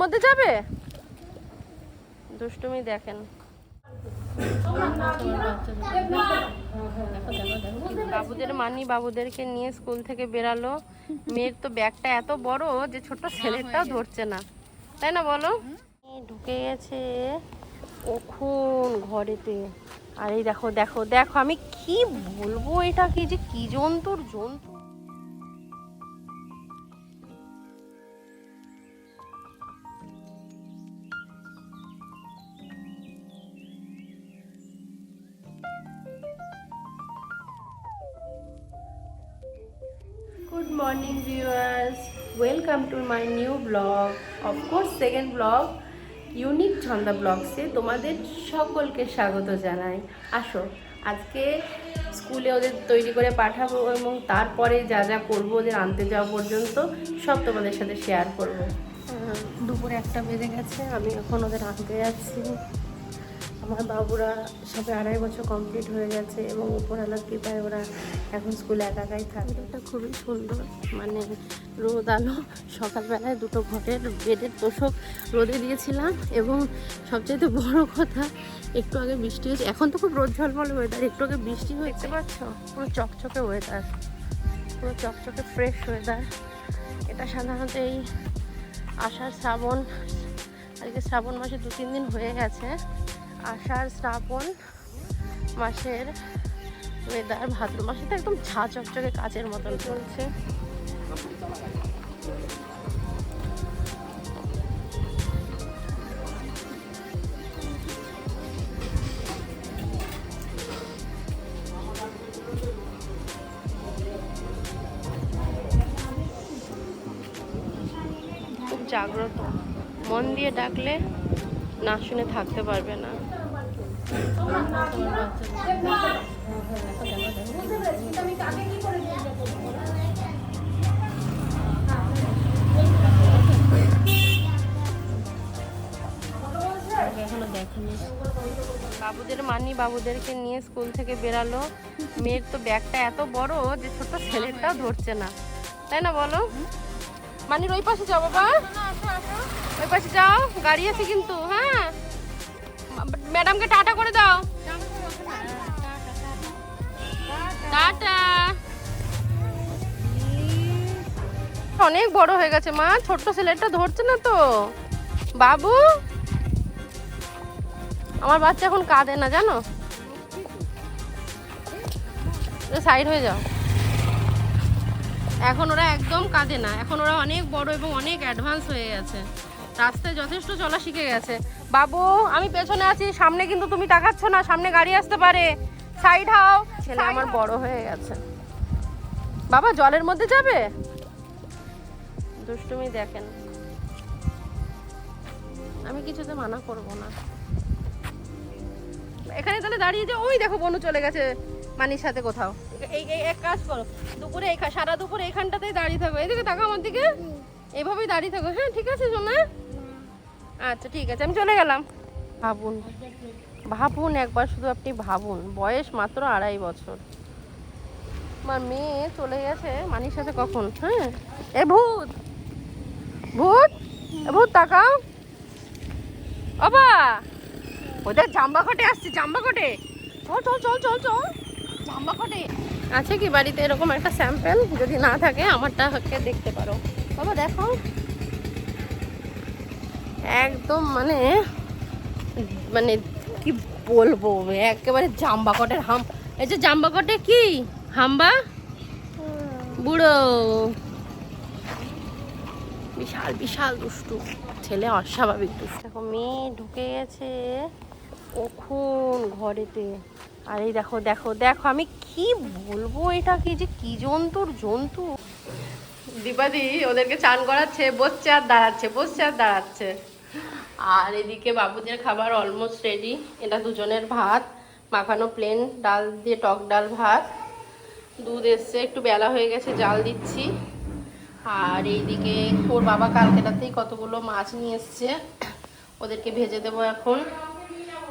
মধ্যে যাবে দুষ্টুমি দেখেন। বাবুদের মানি বাবুদেরকে নিয়ে স্কুল থেকে বেরালো। মেয়ের তো ব্যাগটা এত বড় যে ছোট ছেলেটাও ধরছে না, তাই না বলো? ঢুকে গেছে কখন ঘরেতে। আর এই দেখো দেখো দেখো, আমি কি বলবো, এটা কি যে কি জন্তুর জন্তু। Good morning viewers, welcome to my new vlog, of course second vlog, unique Chhanda ব্লগসে তোমাদের সকলকে স্বাগত জানাই। আসো, আজকে স্কুলে ওদের তৈরি করে পাঠাবো এবং তারপরে যা যা করবো ওদের আনতে যাওয়া পর্যন্ত সব তোমাদের সাথে শেয়ার করবো। দুপুরে 1টা বেজে গেছে, আমি এখন ওদের আনতে যাচ্ছি। আমার বাবুরা সবে 2.5 বছর কমপ্লিট হয়ে গেছে এবং উপরওয়ালার কৃপায় ওরা এখন স্কুলে একাই থাকে। এটা খুবই সুন্দর, মানে রোদ আলো। সকালবেলায় 2টো ঘরের বেডের তোষক রোদে দিয়েছিলাম এবং সবচেয়ে বড় কথা, একটু আগে বৃষ্টি হয়েছে। এখন তো খুব রোদ ঝলমল ওয়েদার, একটু আগে বৃষ্টি হয়ে দেখতে পাচ্ছ, পুরো চকচকে ওয়েদার, পুরো চকচকে ফ্রেশ ওয়েদার। এটা সাধারণত এই আষাঢ় শ্রাবণ, আজকে শ্রাবণ মাসে 2-3 দিন হয়ে গেছে। আষাঢ় শ্রাবণ মাসের ওয়েদার, ভাদ্র মাসে তো একদম ঝা চকচকে কাচের মতন চলছে। খুব জাগ্রত, মন দিয়ে ডাকলে না শুনে থাকতে পারবে না। এখনো দেখেনি। বাবুদের মানি বাবুদেরকে নিয়ে স্কুল থেকে বেরালো। মেয়ের তো ব্যাগটা এত বড় যে ছোট ছেলেটাও ধরছে না, তাই না বলো? মানির ওই পাশে যাও বাবা, ওই পাশে যাও, গাড়ি আছে কিন্তু। হ্যাঁ, ম্যাডামকে টাটা করে দাও। টাটা। অনেক বড় হয়ে গেছে মা, ছোট্ট ছেলেটা ধরছে না তো। বাবু, আমার বাচ্চা এখন কাঁদে না জানো, সাইড হয়ে যাও। এখন ওরা একদম কাঁদে না, এখন ওরা অনেক বড় এবং অনেক অ্যাডভান্স হয়ে গেছে, রাস্তায় যথেষ্ট চলা শিখে গেছে। বাবু, আমি পেছনে আছি, সামনে কিন্তু তুমি তাকাচ্ছ না, সামনে গাড়ি আসতে পারে, সাইড হও। ছেলে আমার বড় হয়ে গেছে। বাবা, জলের মধ্যে যাবে দুষ্টুমি দেখেন। আমি কিছুতে মানা করব না। এখানে তাহলে দাঁড়িয়ে যাও, ওই দেখো বনু চলে গেছে মানির সাথে কোথাও। এই এক কাজ করো, দুপুরে সারা দুপুরে এইখানটাতেই দাঁড়িয়ে থাকো। এইদিকে তাকাও আমার দিকে, এইভাবেই দাঁড়িয়ে থাকো। হ্যাঁ ঠিক আছে সোনা, আচ্ছা ঠিক আছে, আমি চলে গেলাম। ভাবুন ভাবুন একবার, শুধু আপনি ভাবুন, বয়স মাত্র 2.5 বছর। আমার মেয়ে চলে গেছে মানির সাথে কখন। হ্যাঁ, এ ভূত ভূত, ভূত তাকাও। বাবা, ওদের জাম্বা কোটে আসছে, জাম্বা কোটে। চল চল চল চল চল, জাম্বা কোটে আছে কি বাড়িতে এরকম একটা স্যাম্পেল? যদি না থাকে আমারটাকে দেখতে পারো। বাবা দেখো, একদম মানে মানে কি বলবো, একেবারে জাম্বা কোটের হাম। এই যে জাম্বা কোটে কি হাম্বা বুড়ো, বিশাল বিশাল দুষ্টু ছেলে, অস্বাভাবিক দুষ্টু। দেখো মেয়ে ঢুকে গেছে কখন ঘরেতে। আর এই দেখো দেখো দেখো, আমি কি বলবো, এটা কি যে কি জন্তুর জন্তু। দীপাদি ওদেরকে চান করাচ্ছে, বসছে আর দাঁড়াচ্ছে, বসছে আর দাঁড়াচ্ছে। আর এদিকে বাবুদের খাবার অলমোস্ট রেডি। এটা দুজনের ভাত মাখানো, প্লেন ডাল দিয়ে টক ডাল ভাত, দুধ এসছে, একটু বেলা হয়ে গেছে, জাল দিচ্ছি। আর এইদিকে ওর বাবা কালকে রাতেই কতগুলো মাছ নিয়ে এসছে, ওদেরকে ভেজে দেবো এখন।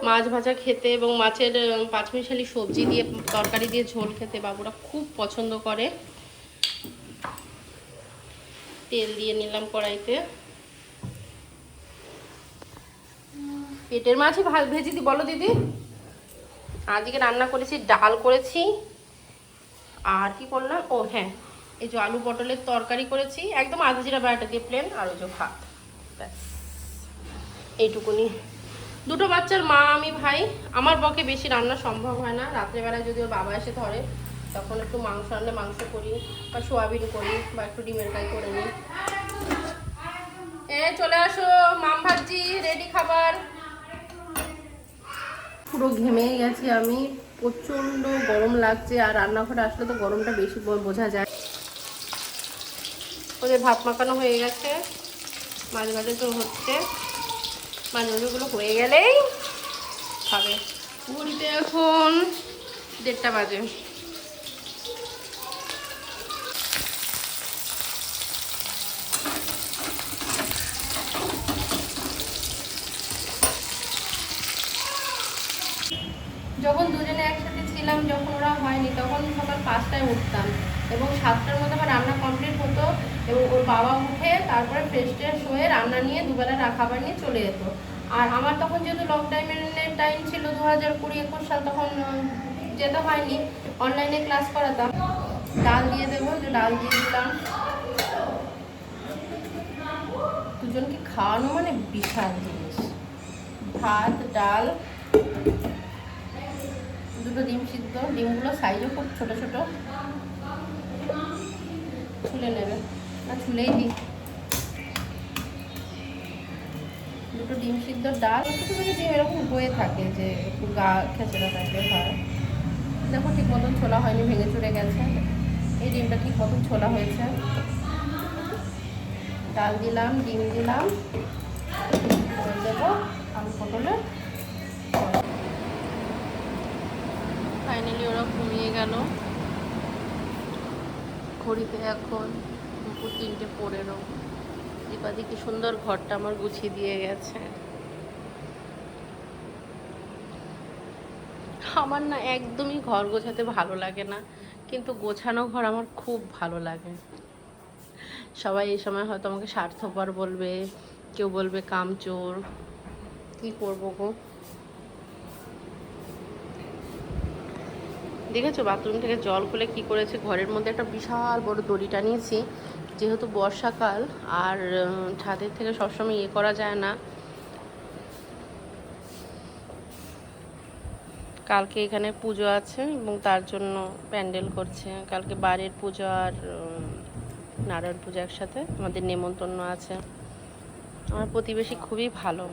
মাছ ভাজা খেতে এবং মাছের পাঁচমিশালি সবজি দিয়ে তরকারি দিয়ে ঝোল খেতে বাবুরা খুব পছন্দ করে। তেল দিয়ে নিলাম কড়াইতে। পেটের মাছই ভেজে দি বলো দিদি। আজকে রান্না করেছি, ডাল করেছি, আর কি করলাম, ও হ্যাঁ এই যে আলু পটলের তরকারি করেছি একদম আধা জিরা বাটা দিয়ে প্লেন, আর ওই যে ভাত, ব্যাস এইটুকুনি। দুটো বাচ্চার মা আমি ভাই, আমার পক্ষে বেশি রান্না সম্ভব হয় না। রাত্রেবেলায় যদি ওর বাবা এসে ধরে তখন একটু মাংস আনলে মাংস করি, বা সোয়াবিন করি, বা একটু ডিমের কাই করে নিই। চলে আসো, মাম ভাজি রেডি খাবার। পুরো ঘেমেই গেছি আমি, প্রচণ্ড গরম লাগছে, আর রান্নাঘরে আসলে তো গরমটা বেশি বোঝা যায়। ওদের ভাত মাখানো হয়ে গেছে, মাঝে মাঝে তো হচ্ছে, মাঝে মাঝেগুলো হয়ে গেলেই খাবে। ঘড়িতে এখন 1:30 বাজে। যখন দুজনে একসাথে ছিলাম, যখন ওরা হয়নি, তখন সকাল 5টায় উঠতাম এবং 7টার মধ্যে আমার রান্না কমপ্লিট হতো, এবং ওর বাবা উঠে তারপরে ফ্রেশ ট্রেশ হয়ে রান্না নিয়ে দুবেলা খাবার নিয়ে চলে যেত। আর আমার তখন যেহেতু লকডাউনের টাইম ছিল, 2020-21 সাল, তখন যেতে হয়নি, অনলাইনে ক্লাস করাতাম। ডাল দিয়ে দেবো, যে ডাল দিয়ে দিলাম। দুজনকে খাওয়ানো মানে বিশাল জিনিস। ভাত, ডাল, দুটো ডিম সিদ্ধ, ডিমগুলো সাইজও খুব ছোট ছোট, ছুলে নেবে না, ছুলেই দিই। দুটো ডিম সিদ্ধ, ডাল, ছোটো ছোটো ডিম এরকম হয়ে থাকে যে একটু গা খেঁচড়া টাইপের হয়। দেখো ঠিক মতন ছোলা হয়নি, ভেঙে চুরে গেছে। এই ডিমটা ঠিক মতন ছোলা হয়েছে। ডাল দিলাম, ডিম দিলাম, দেবো আলু পটলে। ফাইনালি ওরা ঘুমিয়ে গেল। ঘড়িতে এখন দুপুর 3:15। দীপাদি কি সুন্দর ঘরটা আমার গুছিয়ে দিয়ে গেছে। আমার না একদমই ঘর গোছাতে ভালো লাগে না, কিন্তু গোছানো ঘর আমার খুব ভালো লাগে। সবাই এই সময় হয়তো আমাকে স্বার্থপর বলবে, কেউ বলবে কামচোর, কি করবো গো। দেখেছো বাথরুম থেকে জল খুলে কি করেছে, ঘরের মধ্যে একটা বিশাল বড় দড়ি টানিয়েছি, যেহেতু বর্ষাকাল আর ছাদের থেকে সবসময় করা যায় না। কালকে এখানে পুজো আছে এবং তার জন্য প্যান্ডেল করছে। কালকে বাড়ির পুজো আর নারায়ণ পুজো একসাথে, আমাদের নেমন্তন্ন আছে। আমার প্রতিবেশী খুবই ভালো।